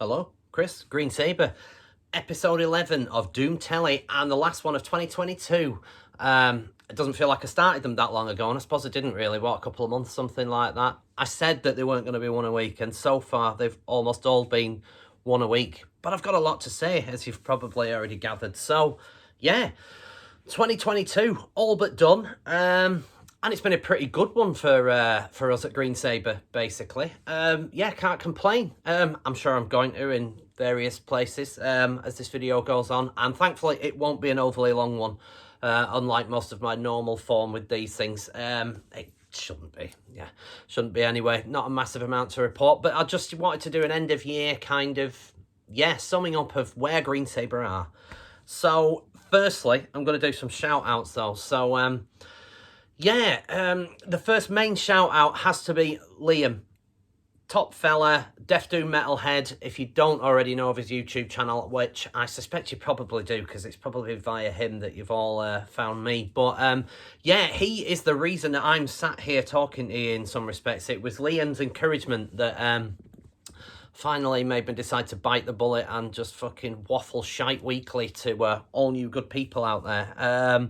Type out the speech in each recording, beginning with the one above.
Hello, Kris, Green Sabre, episode 11 of Doom Telly, and the last one of 2022. It doesn't feel like I started them that long ago, and I suppose I didn't really, a couple of months, something like that. I said that they weren't going to be one a week, and so far they've almost all been one a week. But I've got a lot to say, as you've probably already gathered. So, yeah, 2022, all but done. And it's been a pretty good one for us at Green Sabre, basically. Yeah, can't complain. I'm sure I'm going to in various places as this video goes on. And thankfully, it won't be an overly long one, unlike most of my normal form with these things. It shouldn't be, yeah. Shouldn't be anyway. Not a massive amount to report. But I just wanted to do an end of year kind of, yeah, summing up of where Green Sabre are. So, firstly, I'm going to do some shout-outs, though. So, yeah, the first main shout-out has to be Liam. Top fella, Death Doom Metalhead. If you don't already know of his YouTube channel, which I suspect you probably do, because it's probably via him that you've all found me. But, yeah, he is the reason that I'm sat here talking to you in some respects. It was Liam's encouragement that finally made me decide to bite the bullet and just fucking waffle shite weekly to all you good people out there.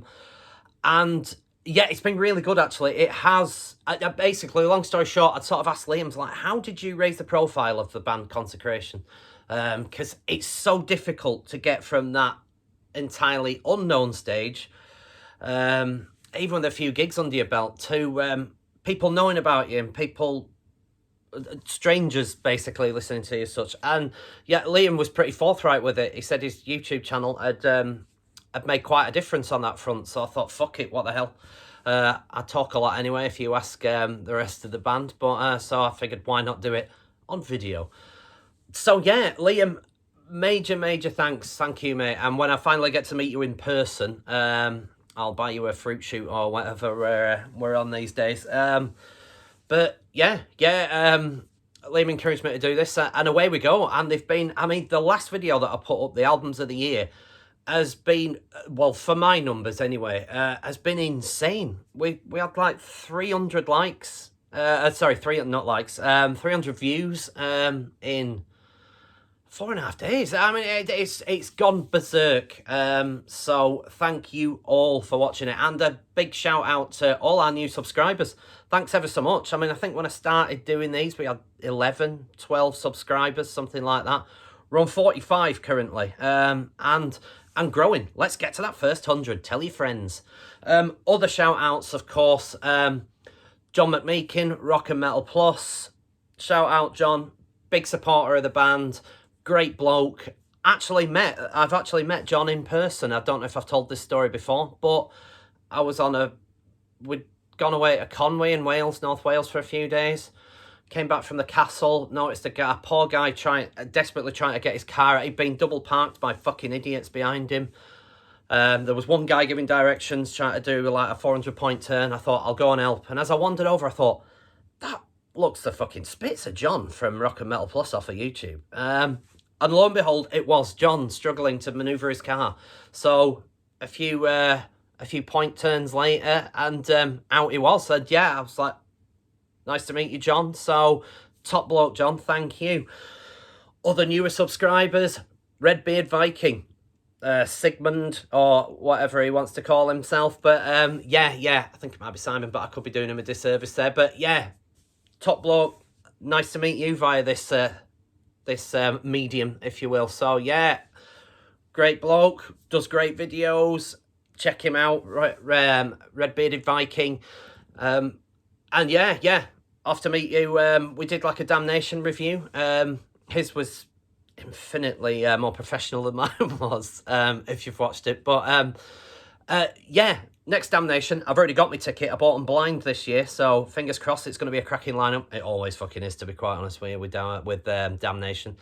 And yeah, it's been really good, actually. It has, basically, long story short, I'd sort of asked Liam, like, how did you raise the profile of the band Consecration? Because it's so difficult to get from that entirely unknown stage, even with a few gigs under your belt, to people knowing about you and people, strangers, basically, listening to you as such. And, yeah, Liam was pretty forthright with it. He said his YouTube channel had made quite a difference on that front, so I thought, fuck it, what the hell. I talk a lot anyway if you ask the rest of the band, but so I figured why not do it on video. So yeah, Liam, major thanks, thank you, mate. And when I finally get to meet you in person, I'll buy you a fruit shoot or whatever we're on these days. But yeah, Liam encouraged me to do this, and away we go. And they've been, I mean, the last video that I put up, the albums of the year, has been, well, for my numbers anyway, has been insane. We had like 300 likes, sorry, 300 views in 4.5 days. I mean, it's gone berserk. So thank you all for watching it, and a big shout out to all our new subscribers. Thanks ever so much. I mean, I think when I started doing these, we had 11, 12 subscribers, something like that. We're on 45 currently, and growing. Let's get to that first 100. Tell your friends. Other shout-outs, of course. John McMeekin, Rock and Metal Plus. Shout-out, John. Big supporter of the band. Great bloke. I've actually met John in person. I don't know if I've told this story before, but I was we'd gone away to Conwy in Wales, North Wales, for a few days. Came back from the castle, noticed a poor guy desperately trying to get his car. He'd been double parked by fucking idiots behind him. There was one guy giving directions, trying to do like a 400-point turn. I thought, I'll go and help. And as I wandered over, I thought, that looks the fucking Spitzer John from Rock and Metal Plus off of YouTube. And lo and behold, it was John struggling to manoeuvre his car. So a few point turns later, and out he was. And yeah, I was like, nice to meet you, John. So, top bloke, John. Thank you. Other newer subscribers, Redbeard Viking, Sigmund, or whatever he wants to call himself. But, yeah, I think it might be Simon, but I could be doing him a disservice there. But, yeah, top bloke. Nice to meet you via this medium, if you will. So, yeah, great bloke. Does great videos. Check him out, Redbearded Viking. And yeah, off to meet you. We did like a Damnation review. His was infinitely more professional than mine was, if you've watched it. But yeah, next Damnation. I've already got my ticket. I bought them blind this year, so fingers crossed it's going to be a cracking lineup. It always fucking is, to be quite honest with you, with Damnation.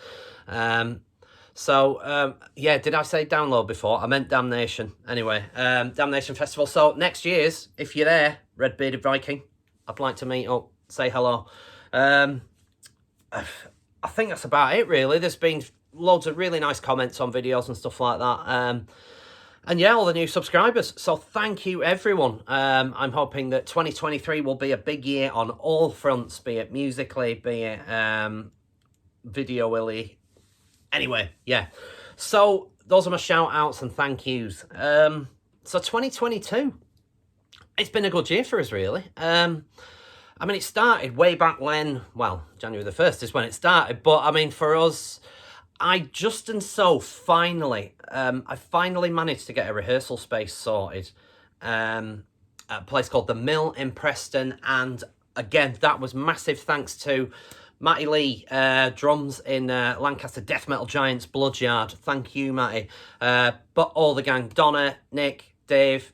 So, yeah, did I say download before? I meant Damnation. Anyway, Damnation Festival. So next year's, if you're there, Red-Bearded Viking, I'd like to meet up, say hello. I think that's about it, really. There's been loads of really nice comments on videos and stuff like that. And yeah, all the new subscribers. So thank you, everyone. I'm hoping that 2023 will be a big year on all fronts, be it musically, be it video-willy, Anyway, yeah. So those are my shout outs and thank yous. So 2022, it's been a good year for us, really. I mean, it started way back when, well, January the 1st is when it started, but I mean, for us, I finally managed to get a rehearsal space sorted at a place called The Mill in Preston, and again, that was massive thanks to Matty Lee, drums in Lancaster Death Metal Giants Bloodyard. Thank you, Matty. But all the gang, Donna, Nick, Dave,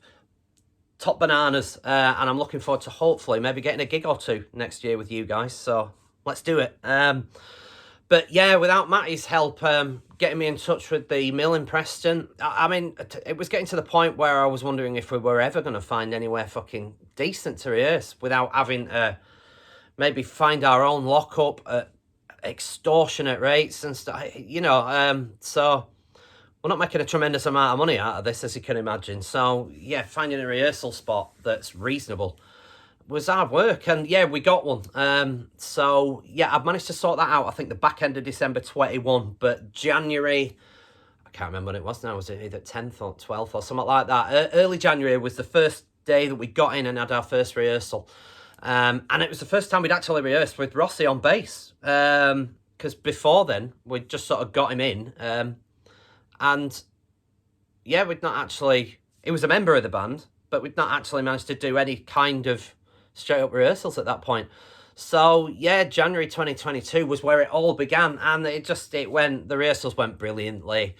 top bananas, and I'm looking forward to hopefully maybe getting a gig or two next year with you guys, so let's do it. But yeah, without Matty's help, getting me in touch with the Mill in Preston, I mean, it was getting to the point where I was wondering if we were ever going to find anywhere fucking decent to rehearse without having to maybe find our own lockup at extortionate rates and stuff, you know. So we're not making a tremendous amount of money out of this, as you can imagine. So yeah, finding a rehearsal spot that's reasonable was hard work, and yeah, we got one. So yeah, I've managed to sort that out. I think the back end of December 21, but January, I can't remember when it was now. Was it either 10th or 12th or something like that? Early January was the first day that we got in and had our first rehearsal, and it was the first time we'd actually rehearsed with Rossi on bass. Because before then we'd just sort of got him in, and yeah, we'd not actually. He was a member of the band, but we'd not actually managed to do any kind of straight up rehearsals at that point. So yeah, January 2022 was where it all began, and the rehearsals went brilliantly.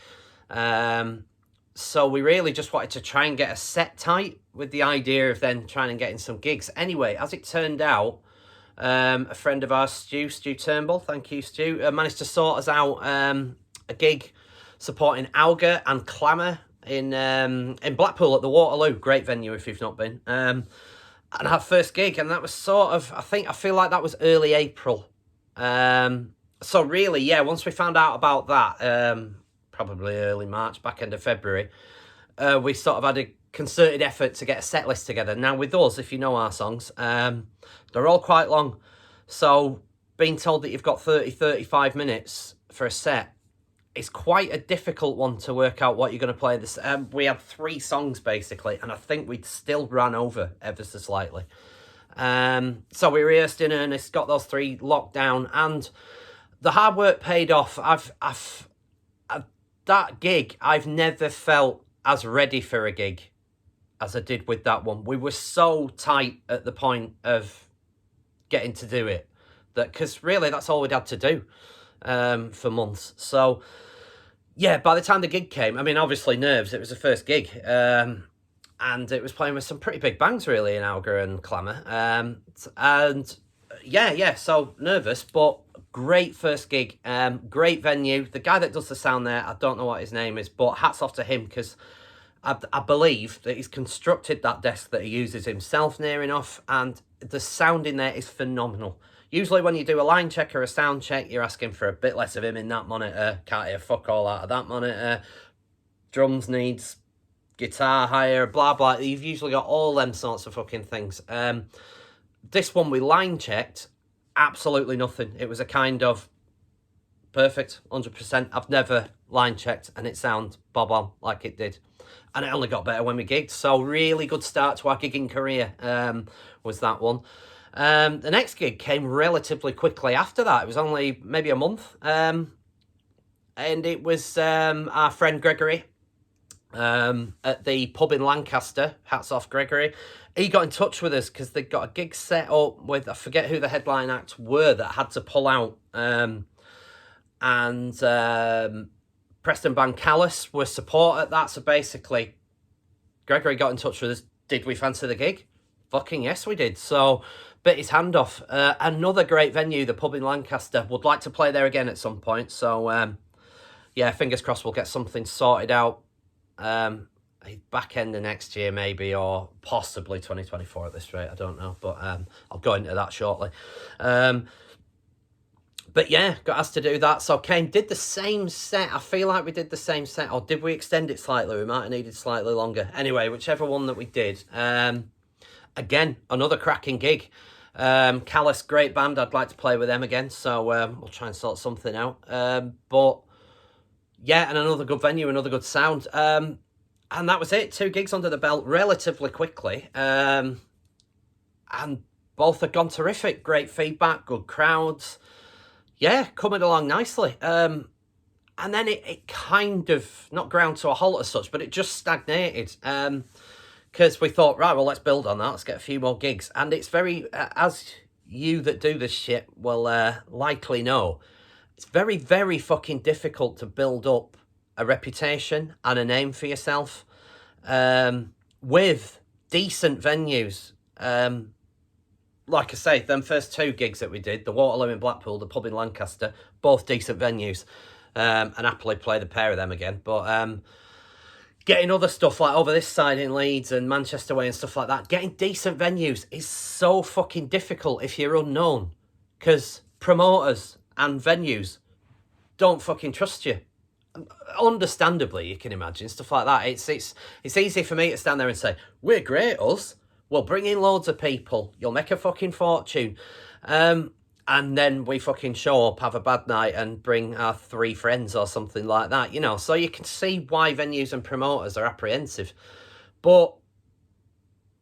So we really just wanted to try and get a set tight with the idea of then trying and getting some gigs. Anyway, as it turned out, a friend of ours, Stu Turnbull, thank you, Stu, managed to sort us out a gig supporting Alga and Clamour in Blackpool at the Waterloo. Great venue if you've not been. And our first gig, and that was sort of, I feel like that was early April. So really, yeah, once we found out about that, probably early March, back end of February, we sort of had a concerted effort to get a set list together. Now with us, if you know our songs, they're all quite long. So being told that you've got 35 minutes for a set, it's quite a difficult one to work out what you're going to play. This we had 3 songs basically, and I think we'd still ran over ever so slightly. So we rehearsed in earnest, got those 3 locked down, and the hard work paid off. That gig, I've never felt as ready for a gig as I did with that one. We were so tight at the point of getting to do it, that because really that's all we'd had to do for months. So yeah, by the time the gig came, I mean, obviously nerves, it was the first gig, and it was playing with some pretty big bands really in Alga and Clamour, and yeah, so nervous, but great first gig, great venue. The guy that does the sound there, I don't know what his name is, but hats off to him, because I believe that he's constructed that desk that he uses himself near enough, and the sound in there is phenomenal. Usually when you do a line check or a sound check, you're asking for a bit less of him in that monitor. Can't hear fuck all out of that monitor. Drums needs guitar higher, blah, blah. You've usually got all them sorts of fucking things. This one we line checked, absolutely nothing. It was a kind of perfect, 100%. I've never line checked and it sounds bob on like it did. And it only got better when we gigged. So really good start to our gigging career was that one. The next gig came relatively quickly after that. It was only maybe a month. And it was our friend Gregory at the pub in Lancaster. Hats off, Gregory. He got in touch with us because they got a gig set up with, I forget who the headline acts were that had to pull out. And Preston band Callous were support at that. So basically, Gregory got in touch with us. Did we fancy the gig? Fucking yes, we did. So bit his hand off. Another great venue, the pub in Lancaster. Would like to play there again at some point. So yeah, fingers crossed we'll get something sorted out. Back end of next year maybe, or possibly 2024 at this rate. I don't know, but I'll go into that shortly. But yeah, got asked to do that. So came, did the same set. I feel like we did the same set, or did we extend it slightly? We might have needed slightly longer. Anyway, whichever one that we did. Again, another cracking gig. Callous, great band. I'd like to play with them again. So we'll try and sort something out. But yeah, and another good venue, another good sound. And that was it. 2 gigs under the belt relatively quickly. And both have gone terrific. Great feedback, good crowds. Yeah, coming along nicely. And then it kind of, not ground to a halt as such, but it just stagnated. Because we thought, right, well, let's build on that. Let's get a few more gigs. And it's very, as you that do this shit will likely know, it's very, very fucking difficult to build up a reputation and a name for yourself with decent venues. Like I say, them first 2 gigs that we did, the Waterloo in Blackpool, the pub in Lancaster, both decent venues. And happily play the pair of them again. But getting other stuff like over this side in Leeds and Manchester way and stuff like that, getting decent venues is so fucking difficult if you're unknown. Because promoters and venues don't fucking trust you. Understandably, you can imagine, stuff like that. It's easy for me to stand there and say, we're great, us. We'll bring in loads of people. You'll make a fucking fortune. And then we fucking show up, have a bad night, and bring our 3 friends or something like that, you know. So you can see why venues and promoters are apprehensive. But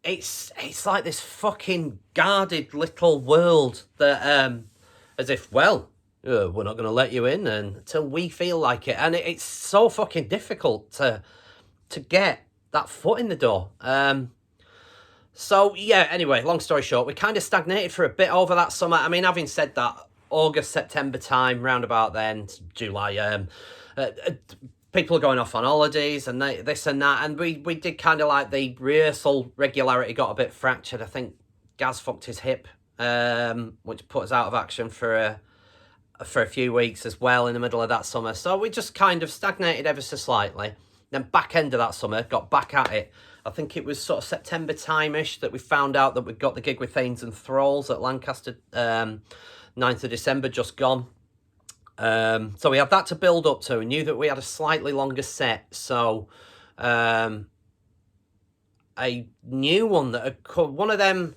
it's like this fucking guarded little world that, as if, well, we're not going to let you in until we feel like it. And it's so fucking difficult to get that foot in the door. So, yeah, anyway, long story short, we kind of stagnated for a bit over that summer. I mean, having said that, August, September time, round about then, July, people are going off on holidays and this and that. And we did kind of like the rehearsal regularity got a bit fractured. I think Gaz fucked his hip, which put us out of action for a few weeks as well in the middle of that summer. So we just kind of stagnated ever so slightly. Then back end of that summer, got back at it. I think it was sort of September time-ish that we found out that we'd got the gig with Thanes and Thralls at Lancaster, 9th of December, just gone. So we had that to build up to. We knew that we had a slightly longer set, so a new one that had come, one of them,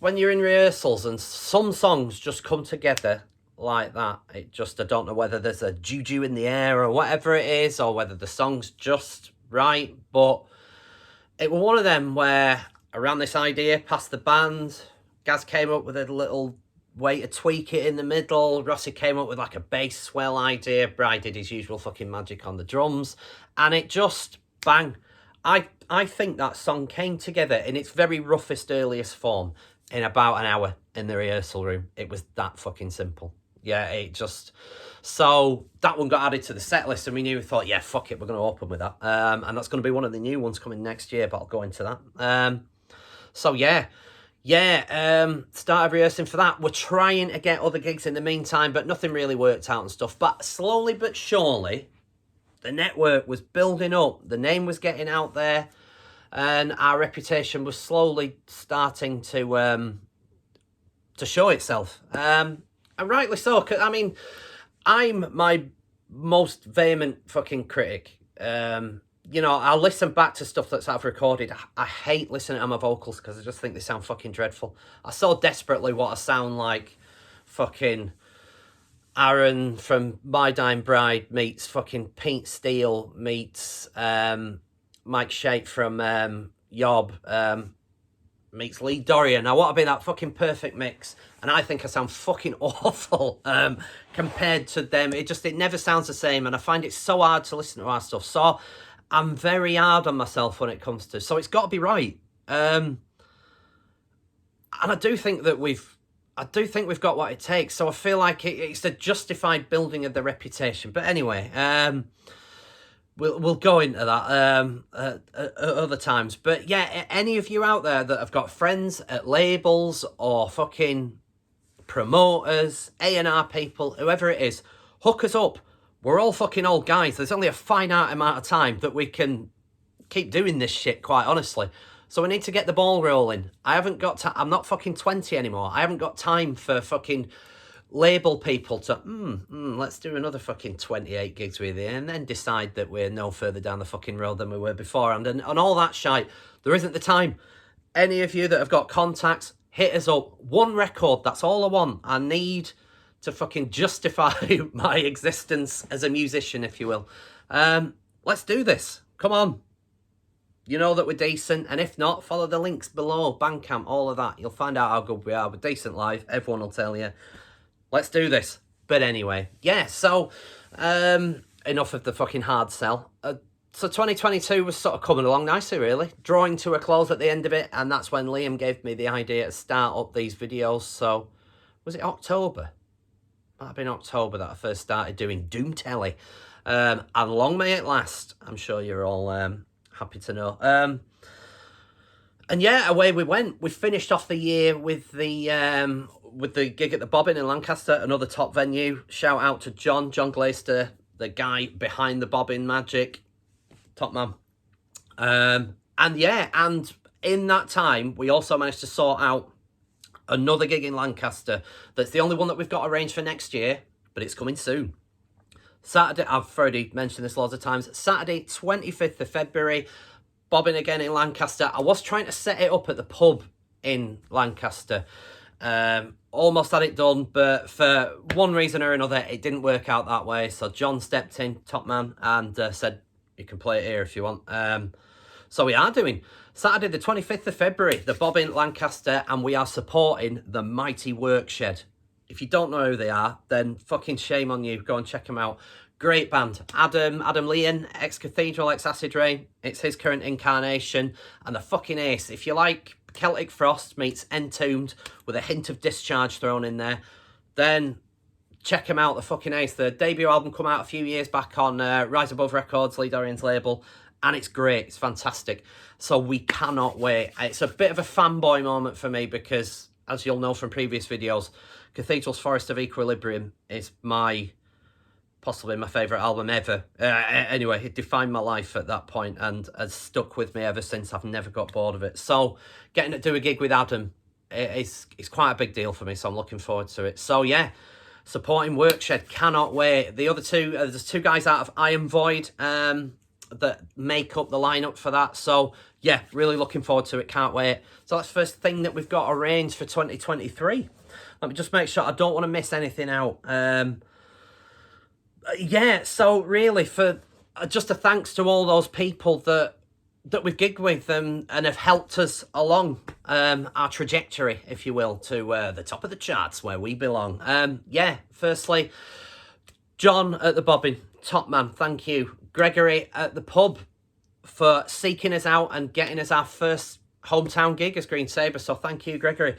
when you're in rehearsals and some songs just come together like that, it just, I don't know whether there's a juju in the air or whatever it is, or whether the song's just right, but it was one of them where I ran this idea past the band. Gaz came up with a little way to tweak it in the middle. Rossi came up with like a bass swell idea. Bri did his usual fucking magic on the drums. And it just, bang. I think that song came together in its very roughest, earliest form in about an hour in the rehearsal room. It was that fucking simple. Yeah, it just... So that one got added to the set list and we thought, yeah, fuck it, we're going to open with that. And that's going to be one of the new ones coming next year, but I'll go into that. So yeah, started rehearsing for that. We're trying to get other gigs in the meantime, but nothing really worked out and stuff. But slowly but surely, the network was building up. The name was getting out there and our reputation was slowly starting to show itself. And rightly so, 'cause, I mean... I'm my most vehement fucking critic. You know, I'll listen back to stuff that's I've recorded. I hate listening to my vocals because I just think they sound fucking dreadful. I so desperately want to sound like fucking Aaron from My Dying Bride meets fucking Pete Steele meets Mike Shake from Yob meets Lee Dorian. I want to be that fucking perfect mix. And I think I sound fucking awful compared to them. It never sounds the same. And I find it so hard to listen to our stuff. So I'm very hard on myself when it comes to... So it's got to be right. And I do think that we've got what it takes. So I feel like it's a justified building of the reputation. But anyway... We'll go into that at other times. But yeah, any of you out there that have got friends at labels or fucking promoters, A&R people, whoever it is, hook us up. We're all fucking old guys. There's only a finite amount of time that we can keep doing this shit, quite honestly. So we need to get the ball rolling. I'm not fucking 20 anymore. I haven't got time for fucking... label people to, let's do another fucking 28 gigs with you and then decide that we're no further down the fucking road than we were beforehand and all that shite. There isn't the time. Any of you that have got contacts, hit us up. One record, that's all I want. I need to fucking justify my existence as a musician, if you will. Let's do this. Come on. You know that we're decent, and if not, follow the links below, Bandcamp, all of that. You'll find out how good we are. We're decent live. Everyone will tell you. Let's do this. But anyway, yeah, so enough of the fucking hard sell. So 2022 was sort of coming along nicely, really. Drawing to a close at the end of it, and that's when Liam gave me the idea to start up these videos. So, was it October? Might have been October that I first started doing Doom Telly. And long may it last. I'm sure you're all happy to know. And yeah, away we went. We finished off the year with the gig at the Bobbin in Lancaster, another top venue. Shout out to John Glaister, the guy behind the Bobbin magic. Top man. And yeah, and in that time, we also managed to sort out another gig in Lancaster. That's the only one that we've got arranged for next year, but it's coming soon. Saturday, I've already mentioned this loads of times, Saturday, 25th of February, Bobbin again in Lancaster. I was trying to set it up at the pub in Lancaster. Almost had it done, but for one reason or another, it didn't work out that way. So John stepped in, top man, and said, you can play it here if you want. So we are doing Saturday the 25th of February, the Bobbin Lancaster, and we are supporting the mighty Workshed. If you don't know who they are, then fucking shame on you. Go and check them out. Great band. Adam Leon, ex-Cathedral, ex-Acid Rain. It's his current incarnation. And the fucking ace. If you like Celtic Frost meets Entombed with a hint of Discharge thrown in there, then check them out. The fucking ace. The debut album come out a few years back on Rise Above Records, Lee Dorian's label. And it's great. It's fantastic. So we cannot wait. It's a bit of a fanboy moment for me because, as you'll know from previous videos, Cathedral's Forest of Equilibrium is possibly my favourite album ever. Anyway, it defined my life at that point and has stuck with me ever since. I've never got bored of it. So getting to do a gig with Adam is quite a big deal for me, so I'm looking forward to it. So yeah, supporting Workshed, cannot wait. The other two, there's two guys out of Iron Void that make up the lineup for that. So yeah, really looking forward to it, can't wait. So that's the first thing that we've got arranged for 2023. Let me just make sure I don't want to miss anything out. Yeah, so really, for just a thanks to all those people that we've gigged with and have helped us along our trajectory, if you will, to the top of the charts where we belong. Yeah, firstly, John at the Bobbin, top man, thank you. Gregory at the pub for seeking us out and getting us our first hometown gig as Green Sabre, so thank you, Gregory.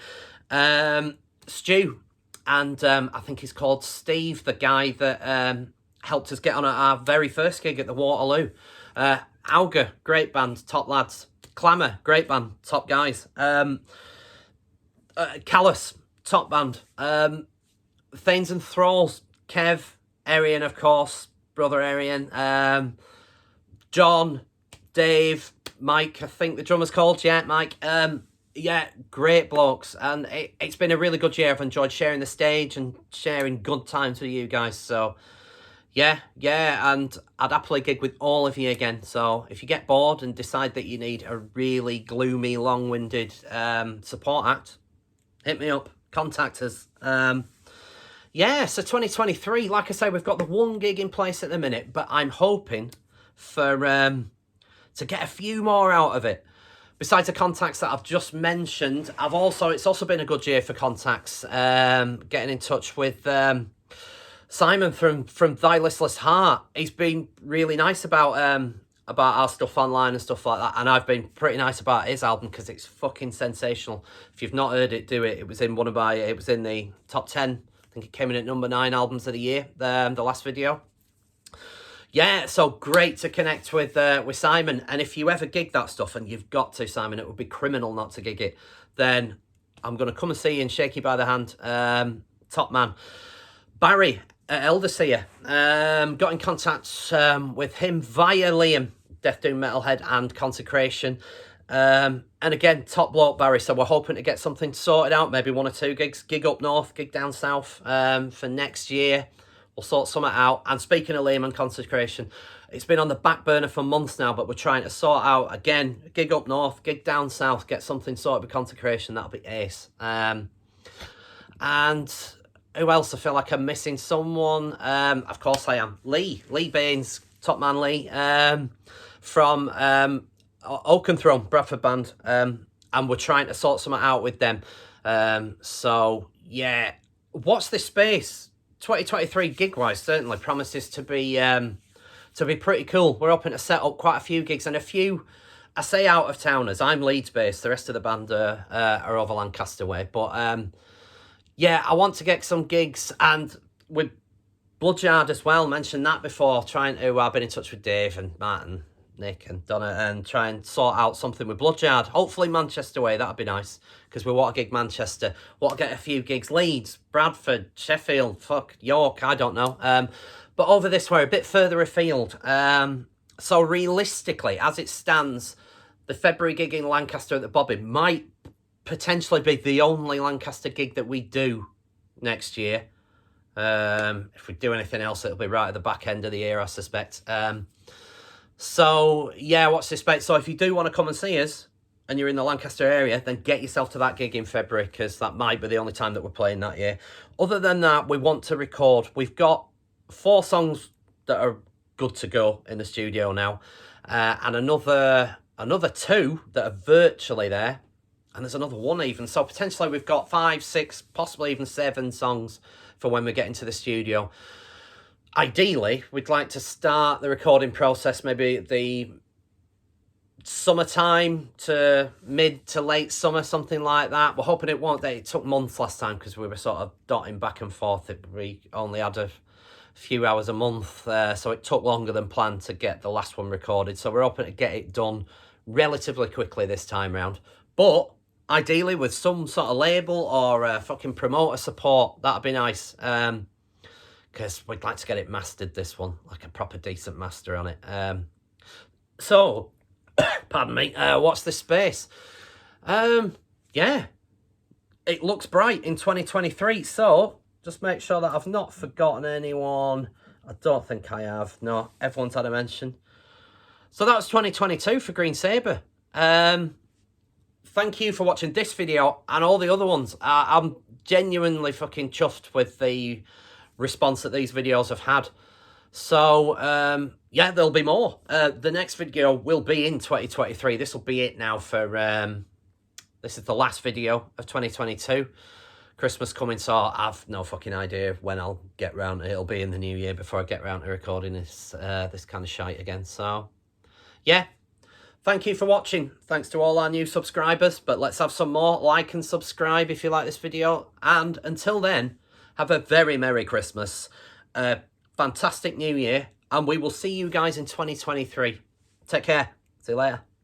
Stu, and I think he's called Steve, the guy that helped us get on our very first gig at the Waterloo. Auger, great band, top lads. Clamour, great band, top guys. Callus, top band. Thanes and Thralls, Kev, Arian, of course, brother Arian. John, Dave, Mike, I think the drummer's called, yeah, Mike. Yeah, great blokes, and it's been a really good year. I've enjoyed sharing the stage and sharing good times with you guys, so yeah, and I'd happily gig with all of you again. So if you get bored and decide that you need a really gloomy, long-winded support act, hit me up, contact us. Yeah, so 2023, like I say, we've got the one gig in place at the minute, but I'm hoping for to get a few more out of it. Besides the contacts that I've just mentioned, it's also been a good year for contacts. Getting in touch with Simon from Thy Listless Heart. He's been really nice about our stuff online and stuff like that, and I've been pretty nice about his album because it's fucking sensational. If you've not heard it, do it. It was in the top 10. I think it came in at number 9 albums of the year. The last video. Yeah, so great to connect with Simon. And if you ever gig that stuff, and you've got to, Simon, it would be criminal not to gig it, then I'm going to come and see you and shake you by the hand. Top man. Barry at Elderseer. Got in contact with him via Liam, Death Doom Metalhead and Consecration. And again, top bloke Barry, so we're hoping to get something sorted out, maybe 1 or 2 gigs, gig up north, gig down south for next year. We'll sort something out. And speaking of Liam and Consecration, it's been on the back burner for months now, but we're trying to sort out, again, gig up north, gig down south, get something sorted with Consecration. That'll be ace. And Who else? I feel like I'm missing someone. Of course I am. Lee Baines, Top Man Lee, from Oakenthorne, Bradford band. And we're trying to sort something out with them. So, yeah. Watch this space. 2023 gig-wise certainly promises to be pretty cool. We're hoping to set up quite a few gigs and a few, I say out of towners. I'm Leeds based. The rest of the band are over Lancaster way. But yeah, I want to get some gigs, and with Bloodyard as well. Mentioned that before. Trying to, I've been in touch with Dave and Matt and Nick and Donna and try and sort out something with Bloodyard. Hopefully Manchester way, that'd be nice, because we want to gig Manchester. Want to get a few gigs Leeds, Bradford, Sheffield, York, I don't know. But over this way, a bit further afield. So realistically, as it stands, the February gig in Lancaster at the Bobbin might potentially be the only Lancaster gig that we do next year. If we do anything else, it'll be right at the back end of the year, I suspect. So, yeah, watch this space. So if you do want to come and see us, and you're in the Lancaster area, then get yourself to that gig in February, because that might be the only time that we're playing that year. Other than that, we want to record. We've got 4 songs that are good to go in the studio now, and another 2 that are virtually there, and there's another 1 even. So potentially we've got 5, 6, possibly even 7 songs for when we get into the studio. Ideally, we'd like to start the recording process maybe the summertime to mid to late summer, something like that. We're hoping it won't. It took months last time because we were sort of dotting back and forth. We only had a few hours a month, so it took longer than planned to get the last one recorded. So we're hoping to get it done relatively quickly this time round. But ideally with some sort of label or fucking promoter support, that'd be nice. Because we'd like to get it mastered, this one, like a proper decent master on it. So, pardon me, watch this space. Yeah, it looks bright in 2023, so just make sure that I've not forgotten anyone. I don't think I have. No, everyone's had a mention. So that was 2022 for Green Sabre. Thank you for watching this video and all the other ones. I'm genuinely fucking chuffed with the response that these videos have had. So, yeah, there'll be more. The next video will be in 2023. This will be it now for... this is the last video of 2022. Christmas coming, so I've no fucking idea when I'll get round. It'll be in the new year before I get round to recording this kind of shite again. So, yeah. Thank you for watching. Thanks to all our new subscribers. But let's have some more. Like and subscribe if you like this video. And until then, have a very Merry Christmas. Fantastic New Year. And we will see you guys in 2023. Take care. See you later.